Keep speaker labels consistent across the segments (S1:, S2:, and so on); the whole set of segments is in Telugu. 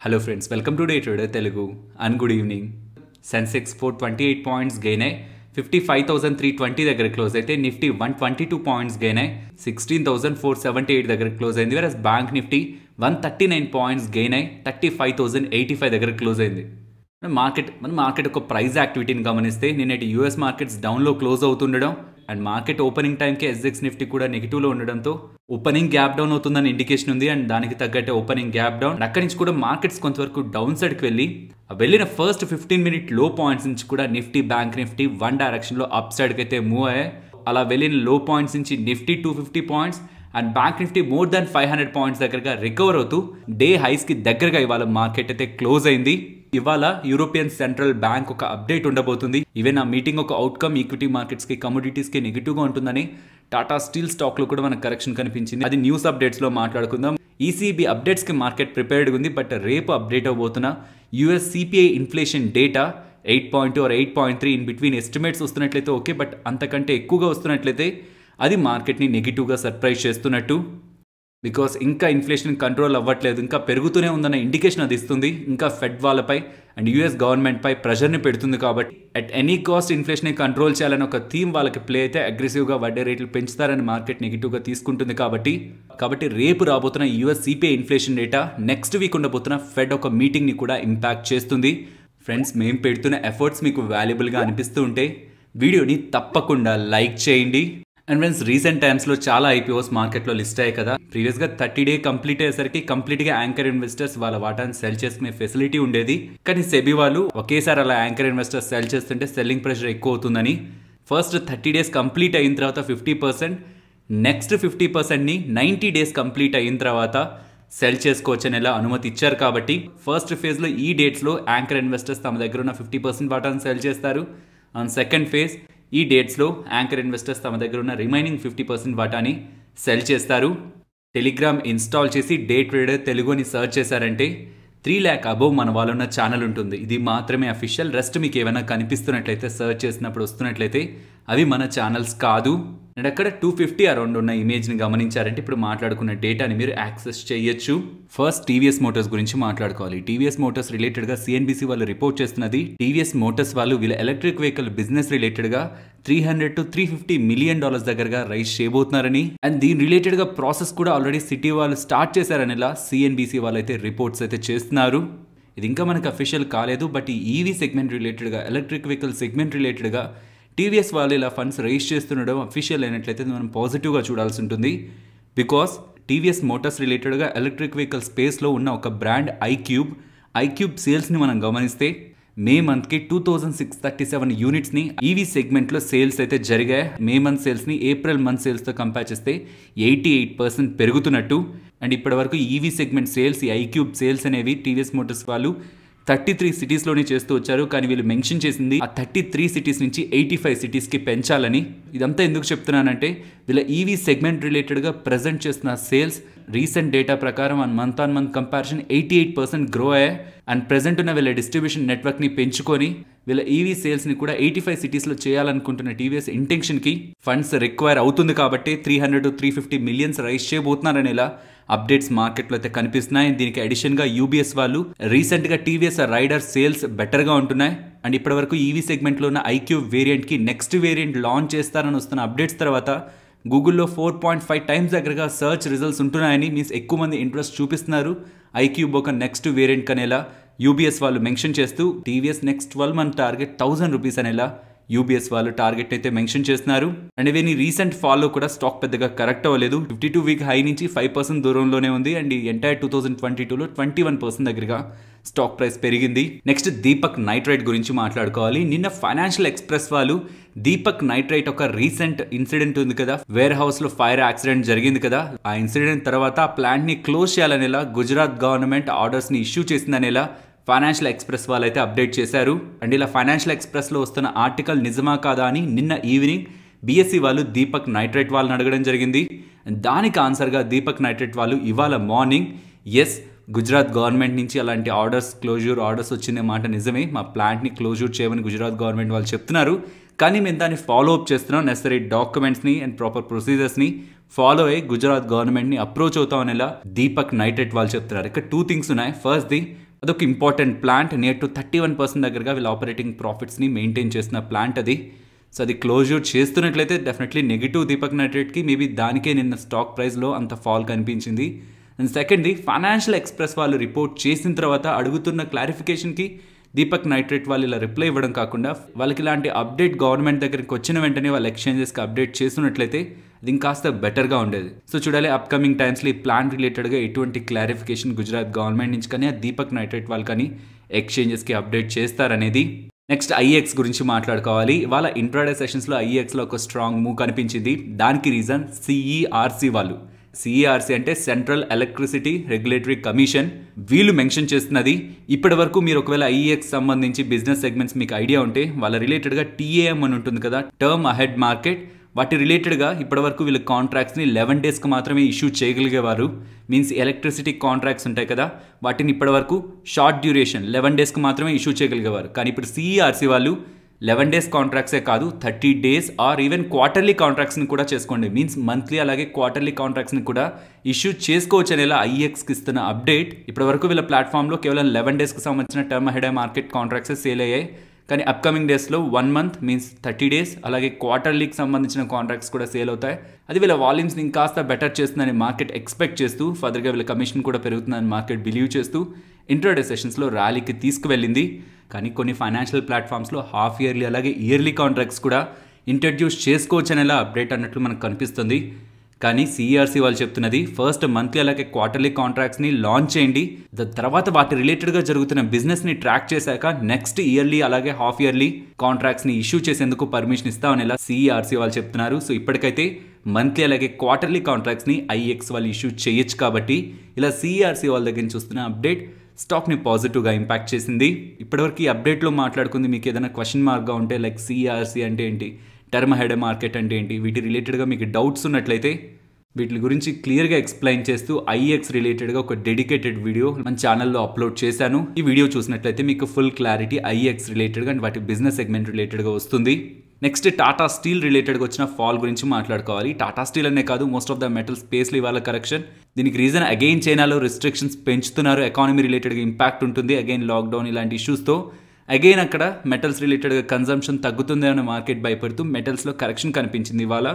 S1: Hello friends, welcome to day trader Telugu and good evening. Sensex 428 points gain అయ్యి 55,320 దగ్గర క్లోజ్ అయితే నిఫ్టీ 122 పాయింట్స్ గెయిన్ అయ్యి 16,478 దగ్గర క్లోజ్ అయింది. వేరస్ బ్యాంక్ నిఫ్టీ 139 పాయింట్స్ గెయిన్ అయ్యి 35,085 దగ్గర క్లోజ్ అయింది. మన మార్కెట్ ఒక ప్రైస్ యాక్టివిటీని గమనిస్తే నిన్నటి యూఎస్ మార్కెట్స్ డౌన్లో క్లోజ్ అవుతుండడం అండ్ మార్కెట్ ఓపెనింగ్ టైంకి ఎస్ఎక్స్ నిఫ్టీ కూడా నెగిటివ్లో ఉండడంతో ఓపెనింగ్ గ్యాప్ డౌన్ అవుతుందని ఇండికేషన్ ఉంది అండ్ దానికి తగ్గట్టే ఓపెనింగ్ గ్యాప్ డౌన్. అక్కడి నుంచి కూడా మార్కెట్స్ కొంతవరకు డౌన్ సైడ్కి వెళ్ళిన ఫస్ట్ 15 మినిట్ లో పాయింట్స్ నుంచి కూడా నిఫ్టీ బ్యాంక్ నిఫ్టీ వన్ డైరెక్షన్లో అప్ సైడ్కి అయితే మూవ్ అయ్యాయి. అలా వెళ్ళిన లో పాయింట్స్ నుంచి Nifty 250 points and bank Nifty more than 500 points దగ్గరగా రికవర్ అవుతూ డే హైస్కి దగ్గరగా ఇవాళ మార్కెట్ అయితే క్లోజ్ అయింది. ఇవాళ యూరోపియన్ సెంట్రల్ బ్యాంక్ ఒక అప్డేట్ ఉండబోతుంది. ఈవెన్ ఆ మీటింగ్ ఒక అవుట్కమ్ ఈక్విటీ మార్కెట్స్కి కమోడిటీస్కి నెగిటివ్గా ఉంటుందని టాటా స్టీల్ స్టాక్లో కూడా మనకు కరెక్షన్ కనిపించింది. అది న్యూస్ అప్డేట్స్లో మాట్లాడుకుందాం. ఈసీబీ అప్డేట్స్కి మార్కెట్ ప్రిపేర్డ్గా ఉంది. బట్ రేపు అప్డేట్ అవబోతున్న US CPI inflation data 8.2 or 8.3 in between estimates వస్తున్నట్లయితే ఓకే, బట్ అంతకంటే ఎక్కువగా వస్తున్నట్లయితే అది మార్కెట్ని నెగిటివ్గా సర్ప్రైజ్ చేస్తున్నట్టు. బికాస్ ఇంకా ఇన్ఫ్లేషన్ కంట్రోల్ అవ్వట్లేదు, ఇంకా పెరుగుతూనే ఉందన్న ఇండికేషన్ అది ఇస్తుంది. ఇంకా ఫెడ్ వాళ్ళపై అండ్ యూఎస్ గవర్నమెంట్పై ప్రెషర్ని పెడుతుంది. కాబట్టి అట్ ఎనీ కాస్ట్ ఇన్ఫ్లేషన్ని కంట్రోల్ చేయాలని ఒక థీమ్ వాళ్ళకి ప్లే అయితే అగ్రెసివ్గా వడ్డీ రేట్లు పెంచుతారని మార్కెట్ నెగిటివ్గా తీసుకుంటుంది. కాబట్టి రేపు రాబోతున్న US CPI inflation data, next week ఉండబోతున్న ఫెడ్ ఒక మీటింగ్ని కూడా ఇంపాక్ట్ చేస్తుంది. ఫ్రెండ్స్, మేము పెడుతున్న ఎఫర్ట్స్ మీకు వాల్యుబుల్గా అనిపిస్తూ ఉంటే వీడియోని తప్పకుండా లైక్ చేయండి. అండ్ ఫ్రెండ్స్, రీసెంట్ టైమ్స్లో చాలా ఐపీఓస్ మార్కెట్లో లిస్ట్ అయ్యాయి కదా. ప్రీవియస్గా 30 డే కంప్లీట్ అయ్యేసరికి కంప్లీట్గా యాంకర్ ఇన్వెస్టర్స్ వాళ్ళ వాటాను సెల్ చేసుకునే ఫెసిలిటీ ఉండేది. కానీ సెబీ వాళ్ళు ఒకేసారి అలా యాంకర్ ఇన్వెస్టర్స్ సెల్ చేస్తుంటే సెల్లింగ్ ప్రెషర్ ఎక్కువ అవుతుందని ఫస్ట్ 30 డేస్ కంప్లీట్ అయిన తర్వాత 50%, నెక్స్ట్ 50%ని 90 డేస్ కంప్లీట్ అయిన తర్వాత సెల్ చేసుకోవచ్చని ఎలా అనుమతి ఇచ్చారు. కాబట్టి ఫస్ట్ ఫేజ్లో ఈ డేట్స్లో యాంకర్ ఇన్వెస్టర్స్ తమ దగ్గర ఉన్న 50% వాటాను సెల్ చేస్తారు. అండ్ సెకండ్ ఫేజ్ ఈ డేట్స్లో యాంకర్ ఇన్వెస్టర్స్ తమ దగ్గర ఉన్న రిమైనింగ్ 50% వాటాని సెల్ చేస్తారు. టెలిగ్రామ్ ఇన్స్టాల్ చేసి డే ట్రేడర్ తెలుగు అని సర్చ్ చేశారంటే 3 lakh అబోవ్ మన వాళ్ళున్న ఛానల్ ఉంటుంది. ఇది మాత్రమే అఫీషియల్. రెస్ట్ మీకు ఏమైనా కనిపిస్తున్నట్లయితే సర్చ్ చేసినప్పుడు వస్తున్నట్లయితే అవి మన ఛానల్స్ కాదు. అండ్ అక్కడ 250 అరౌండ్ ఉన్న ఇమేజ్ని గమనించారంటే ఇప్పుడు మాట్లాడుకున్న డేటాని మీరు యాక్సెస్ చేయొచ్చు. ఫస్ట్ టీవీఎస్ మోటార్స్ గురించి మాట్లాడుకోవాలి. టీవీఎస్ మోటార్స్ రిలేటెడ్గా సిఎన్బిసి వాళ్ళు రిపోర్ట్ చేస్తున్నది, టీవీఎస్ మోటార్స్ వాళ్ళు వీళ్ళ ఎలక్ట్రిక్ వెహికల్ బిజినెస్ రిలేటెడ్గా $300 to $350 million దగ్గరగా రైజ్ చేయబోతున్నారని అండ్ దీని రిలేటెడ్గా ప్రాసెస్ కూడా ఆల్రెడీ సిటీ వాళ్ళు స్టార్ట్ చేశారని ఇలా సిఎన్బిసి వాళ్ళు అయితే రిపోర్ట్స్ అయితే చేస్తున్నారు. ఇది ఇంకా మనకు అఫీషియల్ కాలేదు. బట్ ఈ ఈవీ సెగ్మెంట్ రిలేటెడ్గా, ఎలక్ట్రిక్ వెహికల్ సెగ్మెంట్ రిలేటెడ్గా టీవీఎస్ వాళ్ళు ఇలా ఫండ్స్ రైజ్ చేస్తుండడం అఫీషియల్ అయినట్లయితే మనం పాజిటివ్గా చూడాల్సి ఉంటుంది. బికాస్ టీవీఎస్ మోటార్స్ రిలేటెడ్గా ఎలక్ట్రిక్ వెహికల్ స్పేస్లో ఉన్న ఒక బ్రాండ్ ఐక్యూబ్ సేల్స్ని మనం గమనిస్తే మే మంత్కి 2637 యూనిట్స్ని ఈవీ సెగ్మెంట్లో సేల్స్ అయితే జరిగాయి. మే మంత్ సేల్స్ని ఏప్రిల్ మంత్ సేల్స్తో కంపేర్ చేస్తే 88% పెరుగుతున్నట్టు. అండ్ ఇప్పటి వరకు ఈవీ సెగ్మెంట్ సేల్స్, ఈ ఐక్యూబ్ సేల్స్ అనేవి టీవీఎస్ మోటార్స్ వాళ్ళు 33 సిటీస్లోనే చేస్తూ వచ్చారు. కానీ వీళ్ళు మెన్షన్ చేసింది ఆ 33 సిటీస్ నుంచి 85 సిటీస్కి పెంచాలని. ఇదంతా ఎందుకు చెప్తున్నానంటే వీళ్ళ ఈవీ సెగ్మెంట్ రిలేటెడ్గా ప్రజెంట్ చేస్తున్న సేల్స్ రీసెంట్ డేటా ప్రకారం month on month comparison 88% grow అయ్యాయి. అండ్ ప్రజెంట్ ఉన్న వీళ్ళ డిస్ట్రిబ్యూషన్ నెట్వర్క్ని పెంచుకొని వీళ్ళ ఈవీ సేల్స్ని కూడా 85 సిటీస్లో చేయాలనుకుంటున్న టీవీఎస్ ఇంటెన్షన్కి ఫండ్స్ రిక్వైర్ అవుతుంది. కాబట్టి 300 to 350 millions రైజ్ చేయబోతున్నారని ఇలా అప్డేట్స్ మార్కెట్లో అయితే కనిపిస్తున్నాయి. దీనికి అడిషన్గా యూబీఎస్ వాళ్ళు రీసెంట్గా టీవీఎస్ రైడర్ సేల్స్ బెటర్గా ఉంటున్నాయి. అండ్ ఇప్పటివరకు ఈవీ సెగ్మెంట్లో ఉన్న ఐక్యూబ్ వేరియంట్కి నెక్స్ట్ వేరియంట్ లాంచ్ చేస్తారని వస్తున్న అప్డేట్స్ తర్వాత గూగుల్లో 4.5 times దగ్గరగా సర్చ్ రిజల్ట్స్ ఉంటున్నాయని మీన్స్ ఎక్కువ మంది ఇంట్రెస్ట్ చూపిస్తున్నారు ఐక్యూబ్ ఒక నెక్స్ట్ వేరియంట్ కనేలా యూబీఎస్ వాళ్ళు మెన్షన్ చేస్తూ టీవీఎస్ నెక్స్ట్ 12 month టార్గెట్ $1,000 అనేలా యూబీఎస్ వాళ్ళు టార్గెట్ అయితే మెన్షన్ చేస్తున్నారు. అండ్ ఇవన్నీ రీసెంట్ ఫాల్లో కూడా స్టాక్ పెద్దగా కరెక్ట్ అవ్వలేదు. 52 week హై నుంచి 5% దూరంలోనే ఉంది. అండ్ ఈ ఎంటైర్ 2022లో 21% దగ్గరగా స్టాక్ ప్రైస్ పెరిగింది. నెక్స్ట్ దీపక్ నైట్రైట్ గురించి మాట్లాడుకోవాలి. నిన్న ఫైనాన్షియల్ ఎక్స్ప్రెస్ వాళ్ళు దీపక్ నైట్రైట్ ఒక రీసెంట్ ఇన్సిడెంట్ ఉంది కదా, వేర్ హౌస్లో ఫైర్ యాక్సిడెంట్ జరిగింది కదా, ఆ ఇన్సిడెంట్ తర్వాత ఆ ప్లాంట్ని క్లోజ్ చేయాలనేలా గుజరాత్ గవర్నమెంట్ ఆర్డర్స్ని ఇష్యూ చేసిందనేలా ఫైనాన్షియల్ ఎక్స్ప్రెస్ వాళ్ళు అయితే అప్డేట్ చేశారు. అండ్ ఇలా ఫైనాన్షియల్ ఎక్స్ప్రెస్లో వస్తున్న ఆర్టికల్ నిజమా కాదా అని నిన్న ఈవినింగ్ బీఎస్సీ వాళ్ళు దీపక్ నైట్రైట్ వాళ్ళని అడగడం జరిగింది. దానికి ఆన్సర్గా దీపక్ నైట్రైట్ వాళ్ళు ఇవాళ మార్నింగ్ ఎస్, గుజరాత్ గవర్నమెంట్ నుంచి అలాంటి క్లోజ్యూర్ ఆర్డర్స్ వచ్చిన మాట నిజమే, మా ప్లాంట్ని క్లోజ్యూర్ చేయమని గుజరాత్ గవర్నమెంట్ వాళ్ళు చెప్తున్నారు. కానీ మేము దాన్ని ఫాలో అప్ చేస్తున్నాం, నెసరీ డాక్యుమెంట్స్ని అండ్ ప్రాపర్ ప్రొసీజర్స్ని ఫాలో అయ్యి గుజరాత్ గవర్నమెంట్ని అప్రోచ్ అవుతామనేలా దీపక్ నైట్రైట్ వాళ్ళు చెప్తున్నారు. ఇక్కడ 2 things ఉన్నాయి. ఫస్ట్ ది అదొక ఇంపార్టెంట్ ప్లాంట్, నియర్ టు 31% దగ్గరగా వీళ్ళ ఆపరేటింగ్ ప్రాఫిట్స్ని మెయింటైన్ చేసిన ప్లాంట్ అది. సో అది క్లోజర్ చేస్తున్నట్లయితే డెఫినెట్లీ నెగిటివ్ దీపక్ నైట్రేట్కి మేబీ దానికే నిన్న స్టాక్ ప్రైస్లో అంత ఫాల్ కనిపించింది. అండ్ సెకండ్ది, ఫైనాన్షియల్ ఎక్స్ప్రెస్ వాళ్ళు రిపోర్ట్ చేసిన తర్వాత అడుగుతున్న క్లారిఫికేషన్కి దీపక్ నైట్రేట్ వాళ్ళు ఇలా రిప్లై ఇవ్వడం కాకుండా వాళ్ళకి ఇలాంటి అప్డేట్ గవర్నమెంట్ దగ్గరికి వచ్చిన వెంటనే వాళ్ళ ఎక్స్చేంజెస్కి అప్డేట్ చేస్తున్నట్లయితే అది ఇంకాస్త బెటర్గా ఉండేది. సో చూడాలి అప్కమింగ్ టైమ్స్లో ఈ ప్లాన్ రిలేటెడ్గా ఎటువంటి క్లారిఫికేషన్ గుజరాత్ గవర్నమెంట్ నుంచి కానీ దీపక్ నైట్రేట్ వాళ్ళు కానీ ఎక్స్చేంజెస్కి అప్డేట్ చేస్తారనేది. నెక్స్ట్ ఐఎక్స్ గురించి మాట్లాడుకోవాలి. వాళ్ళ ఇంట్రాడే సెషన్స్లో ఐఎక్స్లో ఒక స్ట్రాంగ్ మూవ్ కనిపించింది. దానికి రీజన్ సిఈఆర్సి వాళ్ళు. సిఈఆర్సి అంటే సెంట్రల్ ఎలక్ట్రిసిటీ రెగ్యులేటరీ కమిషన్. వీళ్ళు మెన్షన్ చేస్తున్నది ఇప్పటి వరకు మీరు ఒకవేళ ఐఎక్స్ సంబంధించి బిజినెస్ సెగ్మెంట్స్ మీకు ఐడియా ఉంటే వాళ్ళ రిలేటెడ్గా టీఏఎం అని ఉంటుంది కదా, టర్మ్ అహెడ్ మార్కెట్, వాటి రిలేటెడ్గా ఇప్పటివరకు వీళ్ళ కాంట్రాక్ట్స్ని 11 డేస్కి మాత్రమే ఇష్యూ చేయగలిగేవారు. మీన్స్ ఎలక్ట్రిసిటీ కాంట్రాక్ట్స్ ఉంటాయి కదా, వాటిని ఇప్పటివరకు షార్ట్ డ్యూరేషన్ 11 డేస్కి మాత్రమే ఇష్యూ చేయగలిగేవారు. కానీ ఇప్పుడు సిఈఆర్సి వాళ్ళు 11 డేస్ కాంట్రాక్ట్సే కాదు, 30 డేస్ ఆర్ ఈవెన్ క్వార్టర్లీ కాంట్రాక్ట్స్ని కూడా చేసుకోండి. మీన్స్ మంత్లీ అలాగే క్వార్టర్లీ కాంట్రాక్ట్స్ని కూడా ఇష్యూ చేసుకోవచ్చు అనేలా ఐఎక్స్కి ఇస్తున్న అప్డేట్. ఇప్పటివరకు వీళ్ళ ప్లాట్ఫామ్లో కేవలం 11 డేస్కి సంబంధించిన టర్మ్ అహెడ్ మార్కెట్ కాంట్రాక్ట్సే సేల్ అయ్యాయి. కానీ అప్కమింగ్ డేస్లో 1 మంత్ మీన్స్ 30 డేస్ అలాగే క్వార్టర్లీకి సంబంధించిన కాంట్రాక్ట్స్ కూడా సేల్ అవుతాయి. అది వీళ్ళ వాల్యూమ్స్ని ఇంకాస్త బెటర్ చేస్తుందని మార్కెట్ ఎక్స్పెక్ట్ చేస్తూ, ఫర్దర్గా వీళ్ళ కమిషన్ కూడా పెరుగుతుందని మార్కెట్ బిలీవ్ చేస్తూ ఇంట్రాడే సెషన్స్లో ర్యాలీకి తీసుకువెళ్ళింది. కానీ కొన్ని ఫైనాన్షియల్ ప్లాట్ఫామ్స్లో హాఫ్ ఇయర్లీ అలాగే ఇయర్లీ కాంట్రాక్ట్స్ కూడా ఇంట్రడ్యూస్ చేసుకోవచ్చు అనేలా అప్డేట్ అన్నట్లు మనకు కనిపిస్తుంది. కానీ సిఈఆర్సి వాళ్ళు చెప్తున్నది ఫస్ట్ మంత్లీ అలాగే క్వార్టర్లీ కాంట్రాక్ట్స్ని లాంచ్ చేయండి, తర్వాత వాటి రిలేటెడ్గా జరుగుతున్న బిజినెస్ని ట్రాక్ చేశాక నెక్స్ట్ ఇయర్లీ అలాగే హాఫ్ ఇయర్లీ కాంట్రాక్ట్స్ని ఇష్యూ చేసేందుకు పర్మిషన్ ఇస్తామనేలా సిఈఆర్సి వాళ్ళు చెప్తున్నారు. సో ఇప్పటికైతే మంత్లీ అలాగే క్వార్టర్లీ కాంట్రాక్ట్స్ని ఐఎక్స్ వాళ్ళు ఇష్యూ చేయొచ్చు. కాబట్టి ఇలా సిఈఆర్సి వాళ్ళ దగ్గర నుంచి చూస్తున్న అప్డేట్ స్టాక్ని పాజిటివ్గా ఇంపాక్ట్ చేసింది. ఇప్పటివరకు ఈ అప్డేట్లో మాట్లాడుకుంది మీకు ఏదైనా క్వశ్చన్ మార్క్గా ఉంటే లైక్ సిఈఆర్సి అంటే ఏంటి, టర్మ్ హెడ్ మార్కెట్ అంటే ఏంటి, వీటి రిలేటెడ్గా మీకు డౌట్స్ ఉన్నట్లయితే వీటి గురించి క్లియర్గా ఎక్స్ప్లెయిన్ చేస్తూ ఐఎక్స్ రిలేటెడ్గా ఒక డెడికేటెడ్ వీడియో మన ఛానల్లో అప్లోడ్ చేశాను. ఈ వీడియో చూసినట్లయితే మీకు ఫుల్ క్లారిటీ ఐఎక్స్ రిలేటెడ్గా అండ్ వాటి బిజినెస్ సెగ్మెంట్ రిలేటెడ్గా వస్తుంది. నెక్స్ట్ టాటా స్టీల్ రిలేటెడ్గా వచ్చిన ఫాల్ గురించి మాట్లాడుకోవాలి. టాటా స్టీల్ అనే కాదు, మోస్ట్ ఆఫ్ ద మెటల్ స్పేస్లో ఇవాళ కరెక్షన్. దీనికి రీజన్ అగైన్ చైనాలో రిస్ట్రిక్షన్స్ పెంచుతున్నారు, ఎకానమీ రిలేటెడ్గా ఇంపాక్ట్ ఉంటుంది, అగైన్ లాక్డౌన్ ఇలాంటి ఇష్యూస్తో అగైన్ అక్కడ మెటల్స్ రిలేటెడ్గా కన్జంప్షన్ తగ్గుతుంది అనే మార్కెట్ భయపడుతూ మెటల్స్లో కరెక్షన్ కనిపించింది ఇవాళ.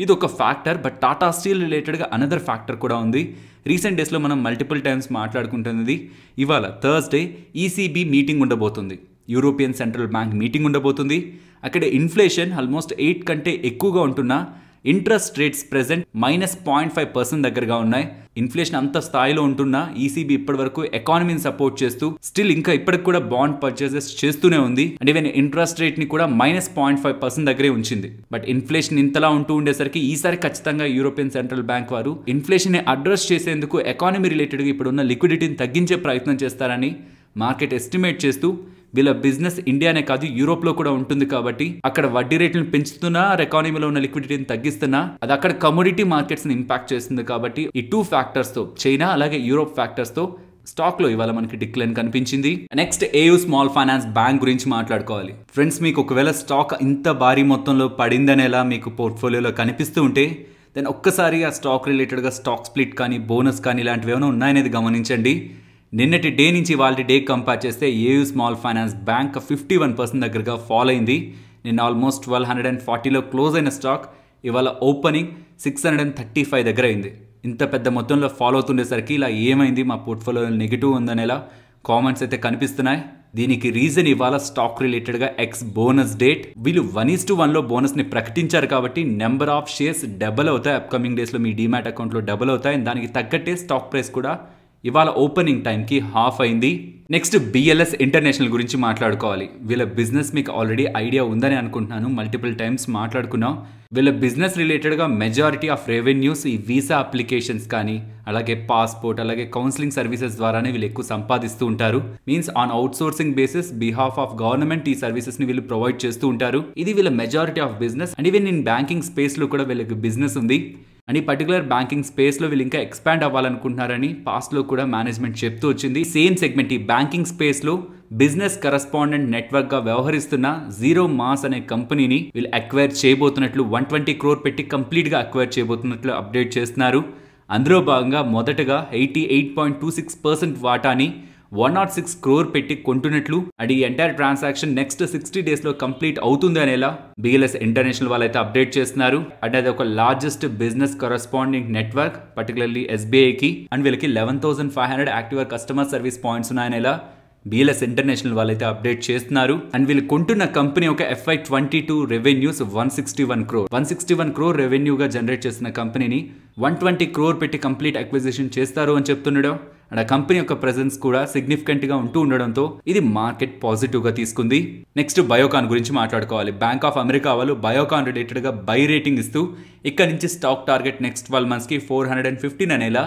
S1: ఇది ఒక ఫ్యాక్టర్. బట్ టాటా స్టీల్ రిలేటెడ్గా అనదర్ ఫ్యాక్టర్ కూడా ఉంది. రీసెంట్ డేస్లో మనం మల్టిపుల్ టైమ్స్ మాట్లాడుకుంటున్నది ఇవాళ థర్స్డే ఈసీబీ మీటింగ్ ఉండబోతుంది, యూరోపియన్ సెంట్రల్ బ్యాంక్ మీటింగ్ ఉండబోతుంది. అక్కడ ఇన్ఫ్లేషన్ ఆల్మోస్ట్ 8 కంటే ఎక్కువగా ఉంటున్నా ఇంట్రెస్ట్ రేట్స్ ప్రెజెంట్ -0.5% దగ్గరగా ఉన్నాయి. ఇన్ఫ్లేషన్ అంత స్థాయిలో ఉంటున్నా ఈసీబీ ఇప్పటి వరకు ఎకానమీని సపోర్ట్ చేస్తూ స్టిల్ ఇంకా ఇప్పటికి కూడా బాండ్ పర్చేసెస్ చేస్తూనే ఉంది. అండ్ ఈవెన్ ఇంట్రెస్ట్ రేట్ ని కూడా -0.5% దగ్గరే ఉంచింది. బట్ ఇన్ఫ్లేషన్ ఇంతలా ఉంటూ ఉండేసరికి ఈసారి ఖచ్చితంగా యూరోపియన్ సెంట్రల్ బ్యాంక్ వారు ఇన్ఫ్లేషన్ ని అడ్రస్ చేసేందుకు ఎకానమీ రిలేటెడ్గా ఇప్పుడున్న లిక్విడిటీని తగ్గించే ప్రయత్నం చేస్తారని మార్కెట్ ఎస్టిమేట్ చేస్తూ, వీళ్ళ బిజినెస్ ఇండియానే కాదు యూరోప్లో కూడా ఉంటుంది కాబట్టి అక్కడ వడ్డీ రేట్లను పెంచుతున్నా, ఎకానమీలో ఉన్న లిక్విడిటీని తగ్గిస్తున్నా అది అక్కడ కమోడిటీ మార్కెట్స్ని ఇంపాక్ట్ చేస్తుంది. కాబట్టి ఈ 2 ఫ్యాక్టర్స్తో, చైనా అలాగే యూరోప్ ఫ్యాక్టర్స్తో స్టాక్లో ఇవాళ మనకి డిక్లైన్ కనిపించింది. Next AU small finance bank గురించి మాట్లాడుకోవాలి. ఫ్రెండ్స్, మీకు ఒకవేళ స్టాక్ ఇంత భారీ మొత్తంలో పడిందనేలా మీకు పోర్ట్ఫోలియోలో కనిపిస్తూ ఉంటే దెన్ ఒక్కసారి ఆ స్టాక్ రిలేటెడ్గా స్టాక్ స్ప్లిట్ కానీ బోనస్ కానీ ఇలాంటివి ఏమైనా ఉన్నాయనేది గమనించండి. నిన్నటి డే నుంచి వాళ్ళ డే కంపేర్ చేస్తే ఏయూ స్మాల్ ఫైనాన్స్ బ్యాంక్ 51% దగ్గరగా ఫాల్ అయింది. నిన్న ఆల్మోస్ట్ 1240లో క్లోజ్ అయిన స్టాక్ ఇవాళ ఓపెనింగ్ 635 దగ్గర అయింది. ఇంత పెద్ద మొత్తంలో ఫాలో అవుతుండేసరికి ఇలా ఏమైంది, మా పోర్ట్ఫోలియో నెగిటివ్ ఉందనేలా కామెంట్స్ అయితే కనిపిస్తున్నాయి. దీనికి రీజన్ ఇవాళ స్టాక్ రిలేటెడ్గా ఎక్స్ బోనస్ డేట్. వీళ్ళు 1:1లో బోనస్ని ప్రకటించారు కాబట్టి నెంబర్ ఆఫ్ షేర్స్ డబల్ అవుతాయి. అప్కమింగ్ డేస్లో మీ డీమ్యాట్ అకౌంట్లో డబల్ అవుతాయి. దానికి తగ్గట్టే స్టాక్ ప్రైస్ కూడా ఇవాళ ఓపెనింగ్ టైంకి హాఫ్ అయింది. నెక్స్ట్ బిఎల్ఎస్ ఇంటర్నేషనల్ గురించి మాట్లాడుకోవాలి. వీళ్ళ బిజినెస్ మీకు ఆల్రెడీ ఐడియా ఉందని అనుకుంటున్నాను, మల్టిపుల్ టైమ్స్ మాట్లాడుకున్నాం. వీళ్ళ బిజినెస్ రిలేటెడ్గా మెజారిటీ ఆఫ్ రెవెన్యూస్ ఈ వీసా అప్లికేషన్స్ కానీ అలాగే పాస్పోర్ట్ అలాగే కౌన్సిలింగ్ సర్వీసెస్ ద్వారానే వీళ్ళు ఎక్కువ సంపాదిస్తూ ఉంటారు. Means on out sourcing basis behalf of government ఈ సర్వీసెస్ని వీళ్ళు ప్రొవైడ్ చేస్తూ ఉంటారు. ఇది వీళ్ళ majority of business. And even in banking స్పేస్లో కూడా వీళ్ళకి బిజినెస్ ఉంది. అండ్ ఈ పర్టికులర్ బ్యాంకింగ్ స్పేస్లో వీళ్ళు ఇంకా ఎక్స్పాండ్ అవ్వాలనుకుంటున్నారని పాస్ట్లో కూడా మేనేజ్మెంట్ చెప్తూ వచ్చింది. సేమ్ సెగ్మెంట్ ఈ బ్యాంకింగ్ స్పేస్లో బిజినెస్ కరస్పాండెంట్ నెట్వర్క్గా వ్యవహరిస్తున్న జీరో మాస్ అనే కంపెనీని వీళ్ళు అక్వైర్ చేయబోతున్నట్లు 120 crore పెట్టి కంప్లీట్గా అక్వైర్ చేయబోతున్నట్లు అప్డేట్ చేస్తున్నారు. అందులో భాగంగా మొదటగా 88.26% వాటాని 106 crore పెట్టి కొంటున్నట్లు అండ్ ఈ ఎంటైర్ ట్రాన్సాక్షన్ నెక్స్ట్ 60 days లో కంప్లీట్ అవుతుంది అనేలా BLS ఇంటర్నేషనల్ వాళ్ళైతే అప్డేట్ చేస్తున్నారు. అండ్ అది ఒక largest business corresponding network particularly SBIకి అండ్ వీళ్ళకి 11,500 యాక్టివ్ కస్టమర్ సర్వీస్ పాయింట్స్ ఉన్నాయనేలా BLS ఇంటర్నేషనల్ వాళ్ళైతే అప్డేట్ చేస్తున్నారు. అండ్ వీళ్ళు కొంటున్న కంపెనీ ఒక FY22 రెవెన్యూస్ 161 crore రెవెన్యూగా జనరేట్ చేసిన కంపెనీని 120 crore పెట్టి కంప్లీట్ అక్విజిషన్ చేస్తారు అని చెప్తున్నాడు. అండ్ ఆ కంపెనీ యొక్క ప్రెజెన్స్ కూడా సిగ్నిఫికెంట్ గా ఉంటూ ఉండడంతో ఇది మార్కెట్ పాజిటివ్ గా తీసుకుంది. నెక్స్ట్ బయోకాన్ గురించి మాట్లాడుకోవాలి. బ్యాంక్ ఆఫ్ అమెరికా వాళ్ళు బయోకాన్ రిలేటెడ్ గా బై రేటింగ్ ఇస్తూ ఇక్కడ నుంచి స్టాక్ టార్గెట్ నెక్స్ట్ 12 months కి 415 అనేలా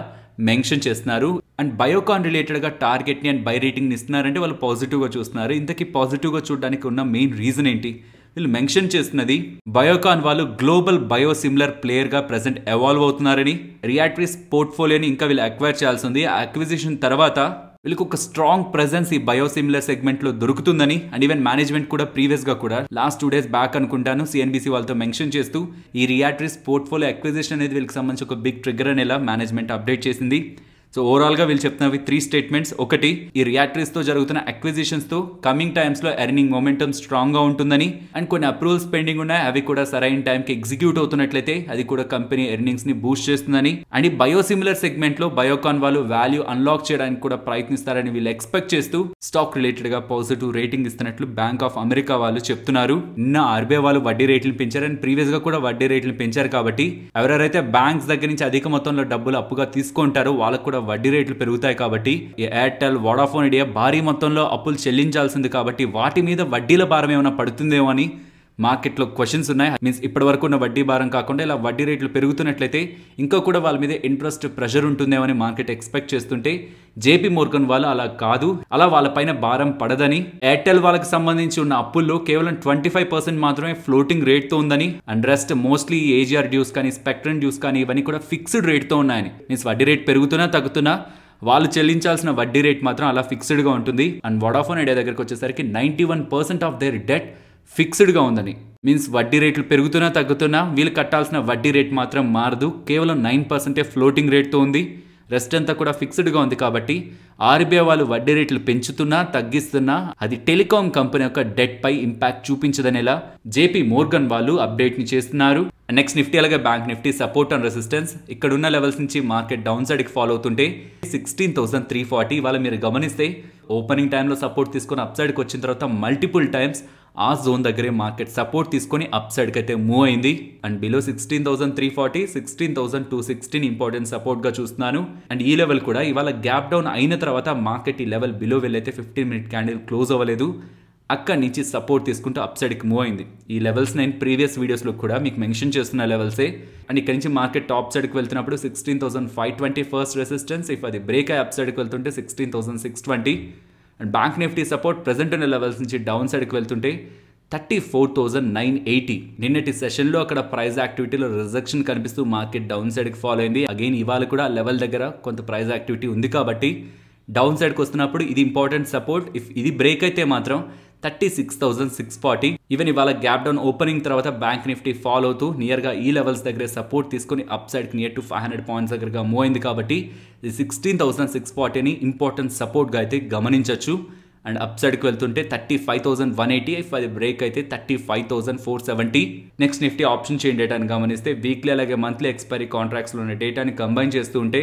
S1: మెన్షన్ చేస్తున్నారు. అండ్ బయోకాన్ రిలేటెడ్ గా టార్గెట్ ని అండ్ బై రేటింగ్ ని ఇస్తున్నారంటే వాళ్ళు పాజిటివ్ గా చూస్తున్నారు. ఇంతకీ పాజిటివ్ గా చూడడానికి ఉన్న మెయిన్ రీజన్ ఏంటి? వీళ్ళు మెన్షన్ చేస్తున్నది బయోకాన్ వాళ్ళు గ్లోబల్ బయోసిమిలర్ ప్లేయర్ గా ప్రెసెంట్ ఎవాల్వ్ అవుతున్నారని, రియాట్రిస్ పోర్ట్ఫోలియోని ఇంకా వీళ్ళు అక్వైర్ చేయాల్సి ఉంది. ఆ అక్విజిషన్ తర్వాత వీళ్ళకి ఒక స్ట్రాంగ్ ప్రెజెన్స్ ఈ బయోసిమిలర్ సెగ్మెంట్ లో దొరుకుతుందని అండ్ ఈవెన్ మేనేజ్మెంట్ కూడా ప్రీవియస్ గా కూడా లాస్ట్ 2 days బ్యాక్ అనుకుంటాను CNBC వాళ్ళతో మెన్షన్ చేస్తూ ఈ రియాట్రిస్ పోర్ట్ఫోలియో అక్విజిషన్ అనేది వీళ్ళకి సంబంధించి ఒక బిగ్ ట్రిగ్గర్ అనేలా మేనేజ్మెంట్ అప్డేట్ చేసింది. సో ఓవరాల్ గా వీళ్ళు చెప్తున్నవి 3 statements. ఒకటి, ఈ రియాట్రిస్ తో జరుగుతున్న అక్విజిషన్స్ తో కమింగ్ టైమ్స్ లో ఎర్నింగ్ మొమెంటం స్ట్రాంగ్ గా ఉంటుందని అండ్ కొన్ని అప్రూవల్స్ పెండింగ్ ఉన్నాయి, అవి కూడా సరైన టైం కి ఎగ్జిక్యూట్ అవుతున్నట్లయితే అది కూడా కంపెనీ ఎర్నింగ్స్ ని బూస్ట్ చేస్తుందని అండ్ ఈ బయోసిమిలర్ సెగ్మెంట్ లో బయోకాన్ వాళ్ళు వాల్యూ అన్లాక్ చేయడానికి కూడా ప్రయత్నిస్తారని వీళ్ళు ఎక్స్పెక్ట్ చేస్తూ స్టాక్ రిలేటెడ్ గా పాజిటివ్ రేటింగ్ ఇస్తున్నట్లు బ్యాంక్ ఆఫ్ అమెరికా వాళ్ళు చెప్తున్నారు. నిన్న RBI వాళ్ళు వడ్డీ రేట్లు పెంచారు అండ్ ప్రీవియస్ గా కూడా వడ్డీ రేట్లు పెంచారు కాబట్టి ఎవరెవరైతే బ్యాంక్స్ దగ్గర నుంచి అధిక మొత్తంలో డబ్బులు అప్పుగా తీసుకుంటారో వాళ్ళకు కూడా వడ్డీ రేట్లు పెరుగుతాయి కాబట్టి ఎయిర్టెల్, వోడాఫోన్ ఐడియా భారీ మొత్తంలో అప్పులు చెల్లించాల్సింది కాబట్టి వాటి మీద వడ్డీల భారం ఏమైనా పడుతుందేమో అని మార్కెట్లో క్వశ్చన్స్ ఉన్నాయి. మీన్స్ ఇప్పటి వరకు ఉన్న వడ్డీ భారం కాకుండా ఇలా వడ్డీ రేట్లు పెరుగుతున్నట్లయితే ఇంకా కూడా వాళ్ళ మీద ఇంట్రెస్ట్ ప్రెషర్ ఉంటుందేమో అని మార్కెట్ ఎక్స్పెక్ట్ చేస్తుంటే JP Morgan వాళ్ళు అలా కాదు, అలా వాళ్ళపైన భారం పడదని, ఎయిర్టెల్ వాళ్ళకి సంబంధించి ఉన్న అప్పుల్లో కేవలం 25% మాత్రమే ఫ్లోటింగ్ రేట్ తో ఉందని and rest mostly AGR dues కానీ స్పెక్ట్రమ్ డ్యూస్ కానీ ఇవన్నీ కూడా ఫిక్స్డ్ రేట్ తో ఉన్నాయని. మీన్స్ వడ్డీ రేట్ పెరుగుతున్నా తగ్గుతున్నా వాళ్ళు చెల్లించాల్సిన వడ్డీ రేట్ మాత్రం అలా ఫిక్స్డ్ గా ఉంటుంది. అండ్ వోడాఫోన్ ఐడియా దగ్గరకు వచ్చేసరికి 91% ఆఫ్ దేర్ డెట్ ఫిక్స్డ్గా ఉందని. మీన్స్ వడ్డీ రేట్లు పెరుగుతున్నా తగ్గుతున్నా వీళ్ళు కట్టాల్సిన వడ్డీ రేట్ మాత్రం మారదు, కేవలం 9% ఫ్లోటింగ్ రేట్తో ఉంది, రెస్ట్ అంతా కూడా ఫిక్స్డ్గా ఉంది. కాబట్టి RBI వాళ్ళు వడ్డీ రేట్లు పెంచుతున్నా తగ్గిస్తున్నా అది టెలికాం కంపెనీ యొక్క డెట్ పై ఇంపాక్ట్ చూపించదనేలా JP Morgan వాళ్ళు అప్డేట్ ని చేస్తున్నారు. నెక్స్ట్ నిఫ్టీ అలాగే bank Nifty support and resistance ఇక్కడ ఉన్న లెవెల్స్ నుంచి మార్కెట్ డౌన్ సైడ్ కి ఫాలో అవుతుంటే 16,340 ఇవాళ మీరు గమనిస్తే ఓపెనింగ్ టైంలో సపోర్ట్ తీసుకొని అప్ సైడ్కి వచ్చిన తర్వాత మల్టిపుల్ టైమ్స్ ఆ జోన్ దగ్గరే మార్కెట్ సపోర్ట్ తీసుకొని అప్ సైడ్కి అయితే మూవ్ అయింది. అండ్ బిలో 16,340, 16,216 ఇంపార్టెంట్ సపోర్ట్ గా చూస్తున్నాను. అండ్ ఈ లెవెల్ కూడా ఇవాళ గ్యాప్ డౌన్ అయిన తర్వాత మార్కెట్ ఈ లెవెల్ బిలో వెళ్ళైతే 15-minute క్యాండిల్ క్లోజ్ అవ్వలేదు, అక్కడి నుంచి సపోర్ట్ తీసుకుంటూ అప్ సైడ్కి మూవ్ అయింది. ఈ లెవెల్స్ నేను ప్రీవియస్ వీడియోస్లో కూడా మీకు మెన్షన్ చేస్తున్న లెవెల్సే. అండ్ ఇక్కడ నుంచి మార్కెట్ టాప్ సైడ్కి వెళ్తున్నప్పుడు 16,520 ఫస్ట్ రెసిస్టెన్స్, ఇఫ్ అది బ్రేక్ అయ్యి అప్ సైడ్కి వెళ్తుంటే 16,620. And bank Nifty support present ఉన్న లెవెల్స్ నుంచి డౌన్ సైడ్కి వెళ్తుంటే 34,980. నిన్నటి సెషన్లో అక్కడ ప్రైస్ యాక్టివిటీలో రిజెక్షన్ కనిపిస్తూ మార్కెట్ డౌన్ సైడ్కి ఫాలో అయింది. అగైన్ ఇవాళ కూడా లెవెల్ దగ్గర కొంత ప్రైస్ యాక్టివిటీ ఉంది కాబట్టి డౌన్ సైడ్కి వస్తున్నప్పుడు ఇది ఇంపార్టెంట్ సపోర్ట్. ఇఫ్ ఇది బ్రేక్ అయితే మాత్రం 36,640. ఈవెన్ ఇవాళ గ్యాప్ డౌన్ ఓపెనింగ్ తర్వాత బ్యాంక్ నిఫ్టీ ఫాలో అవుతూ నియర్గా ఈ లెవెల్స్ దగ్గర సపోర్ట్ తీసుకుని అప్ సైడ్కి నియర్ టు 500 పాయింట్స్ దగ్గరగా మూవ్ అయింది కాబట్టి 16,640ని ఇంపార్టెంట్ సపోర్ట్గా అయితే గమనించవచ్చు. అండ్ అప్ సైడ్కి వెళ్తుంటే 35,180, ఇఫ్ అది బ్రేక్ అయితే 35,470. నెక్స్ట్ నిఫ్టీ ఆప్షన్ చైన్ డేటాని గమనిస్తే వీక్లీ అలాగే మంత్లీ ఎక్స్పైరీ కాంట్రాక్ట్స్లో ఉన్న డేటాని కంబైన్ చేస్తూ ఉంటే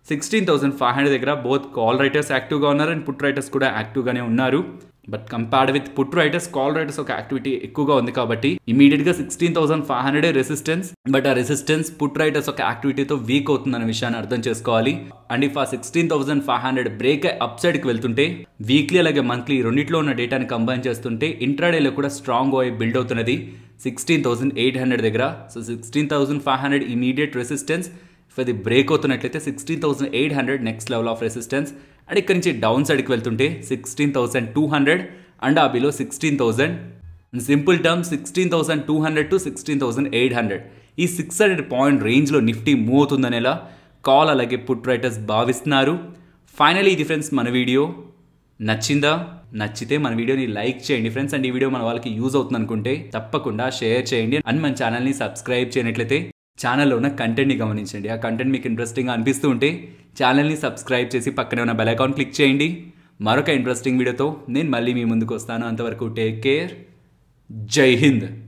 S1: 16,500 దగ్గర బోత్ కాల్ రైటర్స్ యాక్టివ్గా ఉన్నారు అండ్ పుట్ రైటర్స్ కూడా యాక్టివ్గానే ఉన్నారు. But compared with put writers call writers ఒక యాక్టివిటీ ఎక్కువగా ఉంది కాబట్టి ఇమీడియట్ గా 16,500 రెసిస్టెన్స్. బట్ ఆ రెసిస్టెన్స్ పుట్ రైటర్స్ ఒక యాక్టివిటీతో వీక్ అవుతుందన్న విషయాన్ని అర్థం చేసుకోవాలి. అండ్ ఇఫ్ ఆ 16,500 బ్రేక్ అప్ సైడ్ కి వెళ్తుంటే వీక్లీ అలాగే మంత్లీ రెండిట్లో ఉన్న డేటాని కంబైన్ చేస్తుంటే ఇంట్రాడేలో కూడా స్ట్రాంగ్ అయి బిల్డ్ అవుతున్నది 16,800 దగ్గర. సో 16,500 ఇమీడియట్ రెసిస్టెన్స్, ఇఫ్ అది బ్రేక్ అవుతున్నట్లయితే 16,800 next level of resistance. And ఇక్కడ నుంచి డౌన్ సైడ్కి వెళ్తుంటే 16,200 అండ్ ఆ బిలో 16,000. సింపుల్ టర్మ్ 16,200 to 16,800 ఈ 600 పాయింట్ రేంజ్లో నిఫ్టీ మూవ్ అవుతుందనేలా కాల్ అలాగే పుట్ రైటర్స్ భావిస్తున్నారు. ఫైనలీ ఇది ఫ్రెండ్స్ మన వీడియో నచ్చిందా? నచ్చితే మన వీడియోని లైక్ చేయండి ఫ్రెండ్స్. అండ్ ఈ వీడియో మన వాళ్ళకి యూజ్ అవుతుంది అనుకుంటే తప్పకుండా షేర్ చేయండి. అండ్ మన ఛానల్ని సబ్స్క్రైబ్ చేయనట్లయితే ఛానల్లో ఉన్న కంటెంట్ని గమనించండి. ఆ కంటెంట్ మీకు ఇంట్రెస్టింగ్గా అనిపిస్తూ ఉంటే ఛానల్ని సబ్స్క్రైబ్ చేసి పక్కనే ఉన్న బెల్ ఐకాన్ క్లిక్ చేయండి. మరొక ఇంట్రెస్టింగ్ వీడియోతో నేను మళ్ళీ మీ ముందుకు వస్తాను. అంతవరకు టేక్ కేర్. జై హింద్.